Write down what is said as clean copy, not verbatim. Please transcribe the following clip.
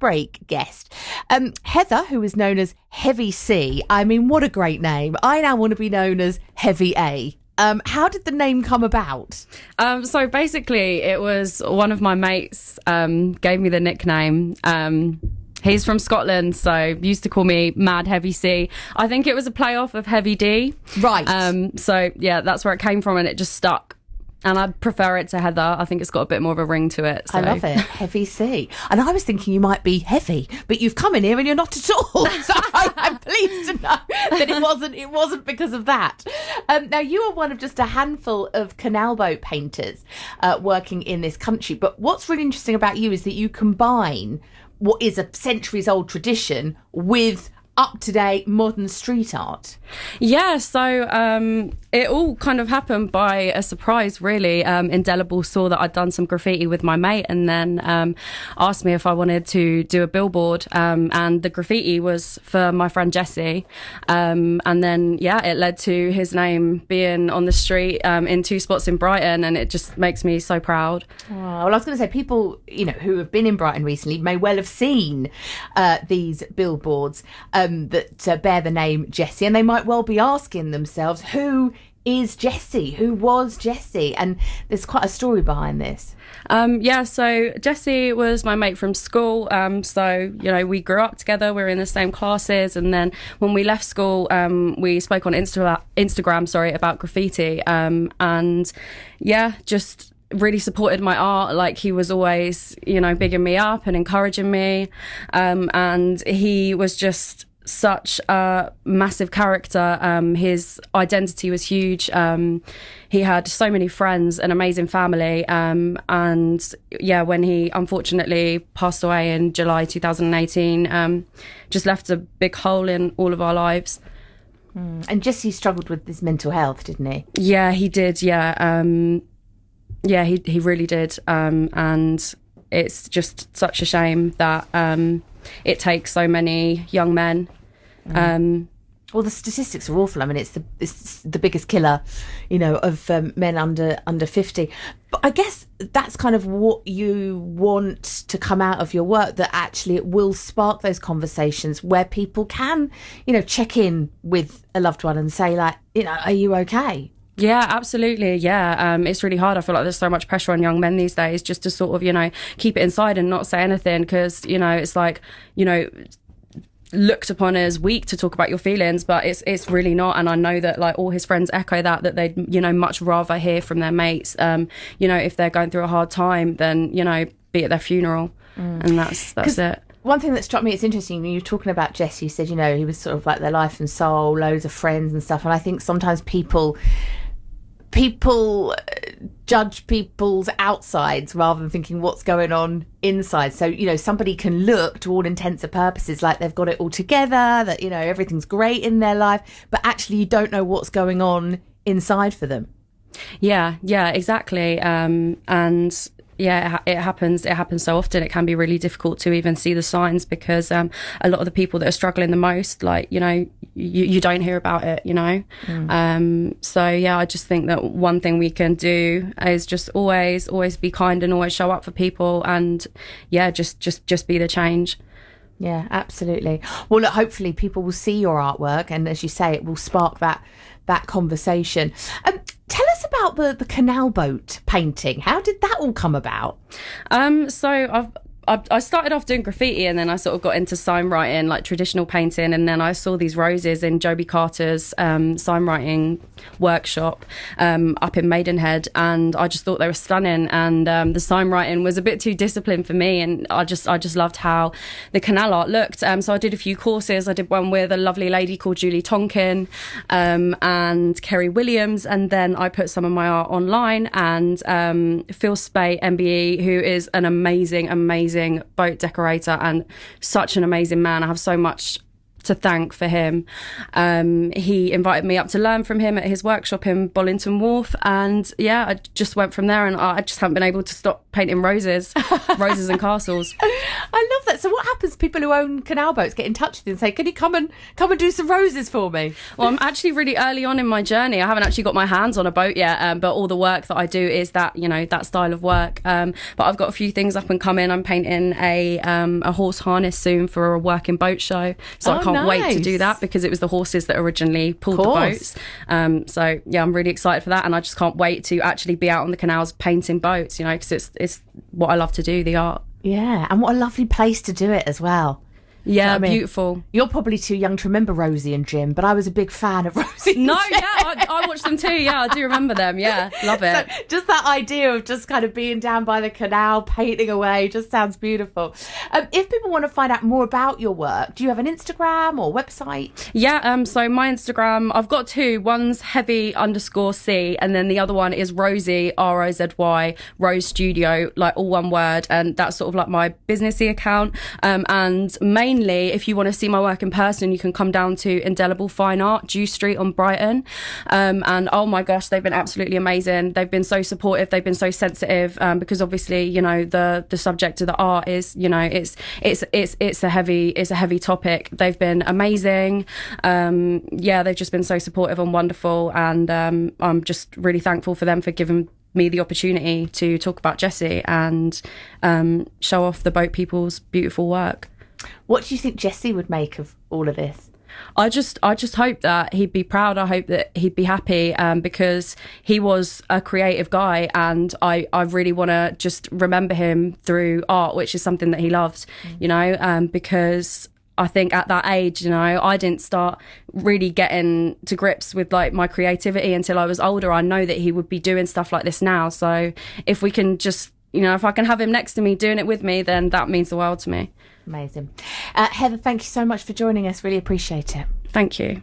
break guest. Heather, who is known as Heavy C. I mean, what a great name. I now want to be known as Heavy A. How did the name come about? So basically, it was one of my mates gave me the nickname. He's from Scotland, so used to call me Mad Heavy C. I think it was a play off of Heavy D. Right. So yeah, that's where it came from, and it just stuck. And I prefer it to Heather. I think it's got a bit more of a ring to it. So. I love it. Heavy C. And I was thinking you might be heavy, but you've come in here and you're not at all. So I'm pleased to know that it wasn't because of that. Now, you are one of just a handful of canal boat painters working in this country. But what's really interesting about you is that you combine what is a centuries-old tradition with up-to-date modern street art. Yeah, so it all kind of happened by a surprise, really. Indelible saw that I'd done some graffiti with my mate and then asked me if I wanted to do a billboard, and the graffiti was for my friend Jesse, and then it led to his name being on the street in 2 spots in Brighton, and it just makes me so proud. Oh, well, I was going to say, people who have been in Brighton recently may well have seen these billboards that bear the name Jessie, and they might well be asking themselves, who is Jessie? Who was Jessie? And there's quite a story behind this. So Jessie was my mate from school. We grew up together. We were in the same classes, and then when we left school, we spoke on Instagram, about graffiti, just really supported my art. Like, he was always, bigging me up and encouraging me, and he was just such a massive character. His identity was huge. He had so many friends, an amazing family, when he unfortunately passed away in July 2018, just left a big hole in all of our lives. And Jesse struggled with his mental health, didn't he? Yeah, he did. He really did, and it's just such a shame that it takes so many young men. Well, the statistics are awful. I mean, it's the biggest killer, of men under 50. But I guess that's kind of what you want to come out of your work, that actually it will spark those conversations where people can, check in with a loved one and say, like, are you okay? Yeah, absolutely. Yeah. It's really hard. I feel like there's so much pressure on young men these days just to sort of, keep it inside and not say anything, because, it's like, looked upon as weak to talk about your feelings, but it's really not. And I know that, like, all his friends echo that they'd, much rather hear from their mates, if they're going through a hard time than, be at their funeral. And that's it. One thing that struck me, it's interesting, when you were talking about Jesse, you said, he was sort of like their life and soul, loads of friends and stuff. And I think sometimes people judge people's outsides rather than thinking what's going on inside. So, somebody can look, to all intents and purposes, like they've got it all together, that, everything's great in their life, but actually you don't know what's going on inside for them. Yeah, exactly. It happens so often. It can be really difficult to even see the signs, because a lot of the people that are struggling the most, like, you don't hear about it, I just think that one thing we can do is just always be kind and always show up for people, and just be the change. Yeah, absolutely. Well, look, hopefully people will see your artwork, and as you say, it will spark that conversation. Tell us about the canal boat painting. How did that all come about? I started off doing graffiti, and then I sort of got into sign writing, like traditional painting, and then I saw these roses in Joby Carter's sign writing workshop up in Maidenhead, and I just thought they were stunning, and the sign writing was a bit too disciplined for me, and I just loved how the canal art looked. So I did a few courses. I did one with a lovely lady called Julie Tonkin and Kerry Williams, and then I put some of my art online, and Phil Spate, MBE, who is an amazing boat decorator and such an amazing man. I have so much to thank for him. He invited me up to learn from him at his workshop in Bollington Wharf, and yeah, I just went from there, and I just haven't been able to stop painting roses and castles. I love that. So what happens? People who own canal boats get in touch with you and say, can you come and do some roses for me? Well, I'm actually really early on in my journey. I haven't actually got my hands on a boat yet, but all the work that I do is that, you know, that style of work. But I've got a few things up and coming. I'm painting a horse harness soon for a working boat show, so I can't wait to do that, because it was the horses that originally pulled the boats. So yeah, I'm really excited for that, and I just can't wait to actually be out on the canals painting boats, you know, because it's what I love to do, the art. Yeah, and what a lovely place to do it as well. Yeah, I mean, beautiful. You're probably too young to remember Rosie and Jim, but I was a big fan of Rosie. No, yeah, I watched them too. Yeah, I do remember them. Yeah, love it. So just that idea of just kind of being down by the canal, painting away, just sounds beautiful. If people want to find out more about your work, do you have an Instagram or website? Yeah, so my Instagram, I've got two. One's heavy_C, and then the other one is Rosie, ROZY, Rose Studio, like all one word, and that's sort of like my businessy account. And mainly, if you want to see my work in person, you can come down to Indelible Fine Art, Dew Street on Brighton. And oh my gosh, they've been absolutely amazing. They've been so supportive. They've been so sensitive, because obviously, you know, the subject of the art is, you know, it's a heavy topic. They've been amazing. Yeah, they've just been so supportive and wonderful. And I'm just really thankful for them for giving me the opportunity to talk about Jesse and show off the boat people's beautiful work. What do you think Jesse would make of all of this? I just hope that he'd be proud. I hope that he'd be happy, because he was a creative guy, and I really want to just remember him through art, which is something that he loved, you know, because I think at that age, you know, I didn't start really getting to grips with like my creativity until I was older. I know that he would be doing stuff like this now. So if we can just, you know, if I can have him next to me doing it with me, then that means the world to me. Amazing. Heather, thank you so much for joining us. Really appreciate it. Thank you.